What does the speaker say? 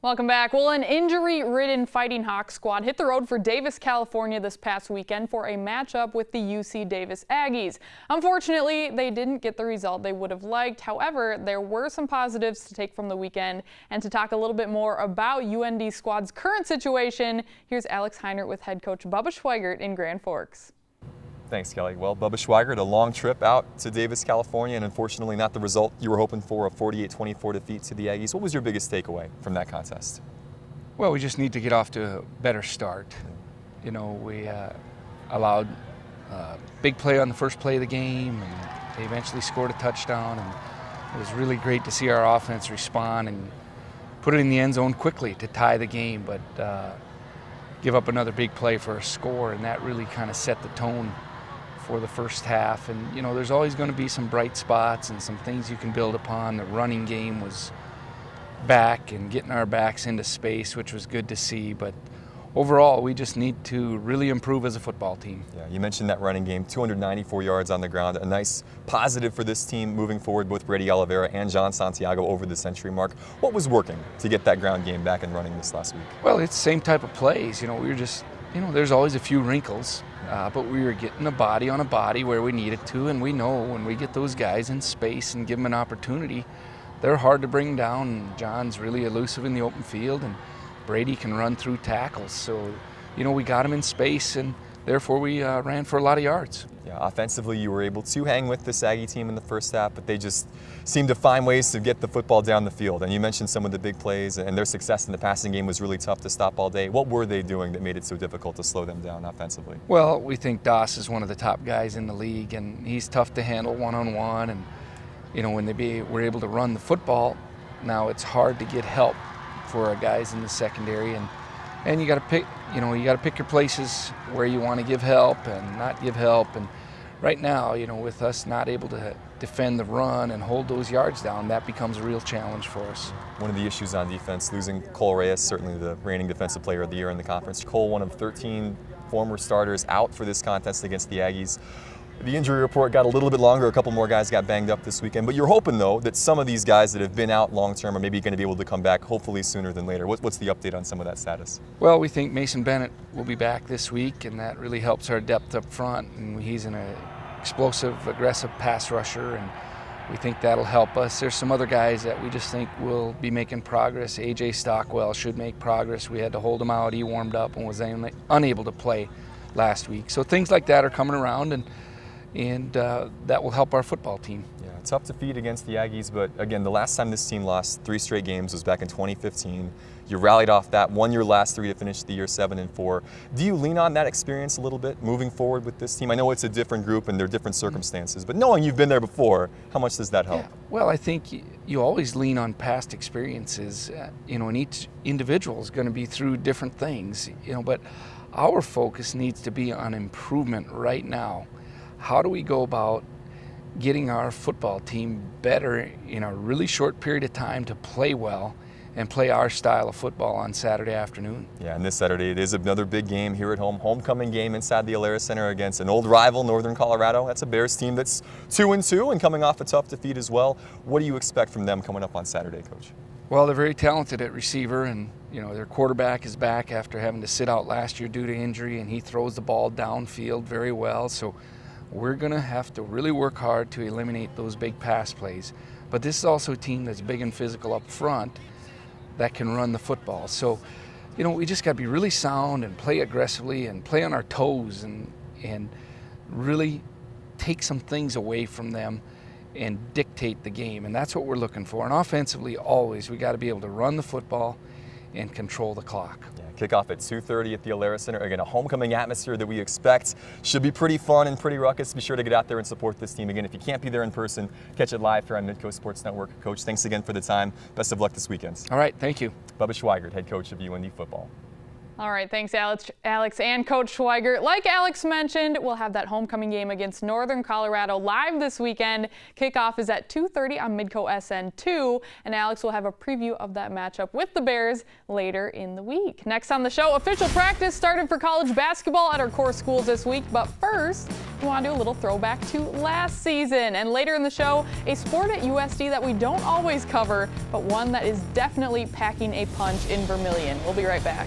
Welcome back. Well, an injury-ridden Fighting Hawks squad hit the road for Davis, California this past weekend for a matchup with the UC Davis Aggies. Unfortunately, they didn't get the result they would have liked. However, there were some positives to take from the weekend. And to talk a little bit more about UND squad's current situation, here's Alex Heinert with head coach Bubba Schweigert in Grand Forks. Thanks, Kelly. Well, Bubba Schweigert, a long trip out to Davis, California, and unfortunately not the result you were hoping for, a 48-24 defeat to the Aggies. What was your biggest takeaway from that contest? Well, we just need to get off to a better start. You know, we allowed a big play on the first play of the game, and they eventually scored a touchdown, and it was really great to see our offense respond and put it in the end zone quickly to tie the game, but give up another big play for a score, and that really kind of set the tone for the first half. And you know, there's always going to be some bright spots and some things you can build upon. The running game was back and getting our backs into space, which was good to see, but overall we just need to really improve as a football team. Yeah, you mentioned that running game, 294 yards on the ground, a nice positive for this team moving forward, both Brady Oliveira and John Santiago over the century mark. What was working to get that ground game back and running this last week? Well, it's the same type of plays. You know, we were just, you know, there's always a few wrinkles, but we were getting a body on a body where we needed to, and we know when we get those guys in space and give them an opportunity, they're hard to bring down. And John's really elusive in the open field, and Brady can run through tackles. So, you know, we got him in space, and therefore we ran for a lot of yards. Yeah, offensively you were able to hang with this Aggie team in the first half, but they just seemed to find ways to get the football down the field. And you mentioned some of the big plays, and their success in the passing game was really tough to stop all day. What were they doing that made it so difficult to slow them down offensively? Well, we think Doss is one of the top guys in the league, and he's tough to handle one-on-one. And you know, when we're able to run the football, now it's hard to get help for our guys in the secondary, and you got to pick, you know, you got to pick your places where you want to give help and not give help. And right now, you know, with us not able to defend the run and hold those yards down, that becomes a real challenge for us. One of the issues on defense, losing Cole Reyes, certainly the reigning defensive player of the year in the conference. Cole, one of 13 former starters, out for this contest against the Aggies. The injury report got a little bit longer. A couple more guys got banged up this weekend. But you're hoping, though, that some of these guys that have been out long-term are maybe going to be able to come back, hopefully sooner than later. What's the update on some of that status? Well, we think Mason Bennett will be back this week, and that really helps our depth up front. And he's an explosive, aggressive pass rusher, and we think that'll help us. There's some other guys that we just think will be making progress. A.J. Stockwell should make progress. We had to hold him out. He warmed up and was unable to play last week. So things like that are coming around, and that will help our football team. Yeah, tough defeat against the Aggies, but again, the last time this team lost 3 straight games was back in 2015. You rallied off that, won your last 3 to finish the year 7-4. Do you lean on that experience a little bit moving forward with this team? I know it's a different group and there are different circumstances, but knowing you've been there before, how much does that help? Yeah, well, I think you always lean on past experiences, you know, and each individual is going to be through different things, you know, but our focus needs to be on improvement right now. How do we go about getting our football team better in a really short period of time to play well and play our style of football on Saturday afternoon? Yeah, and this Saturday it is another big game here at home. Homecoming game inside the Alara Center against an old rival, Northern Colorado. That's a Bears team that's 2-2 and coming off a tough defeat as well. What do you expect from them coming up on Saturday, Coach? Well, they're very talented at receiver, and you know, their quarterback is back after having to sit out last year due to injury, and he throws the ball downfield very well. So we're going to have to really work hard to eliminate those big pass plays. But this is also a team that's big and physical up front that can run the football. So, you know, we just got to be really sound and play aggressively and play on our toes and really take some things away from them and dictate the game. And that's what we're looking for. And offensively, always, we got to be able to run the football and control the clock. Yeah, kickoff at 2:30 at the Alara Center. Again, a homecoming atmosphere that we expect should be pretty fun and pretty ruckus. Be sure to get out there and support this team. Again, if you can't be there in person, catch it live here on Midco Sports Network. Coach, thanks again for the time. Best of luck this weekend. All right, thank you. Bubba Schweigert, head coach of UND football. All right, thanks, Alex and Coach Schweigert. Like Alex mentioned, we'll have that homecoming game against Northern Colorado live this weekend. Kickoff is at 2:30 on Midco SN2, and Alex will have a preview of that matchup with the Bears later in the week. Next on the show, official practice started for college basketball at our core schools this week, but first, we want to do a little throwback to last season. And later in the show, a sport at USD that we don't always cover, but one that is definitely packing a punch in Vermillion. We'll be right back.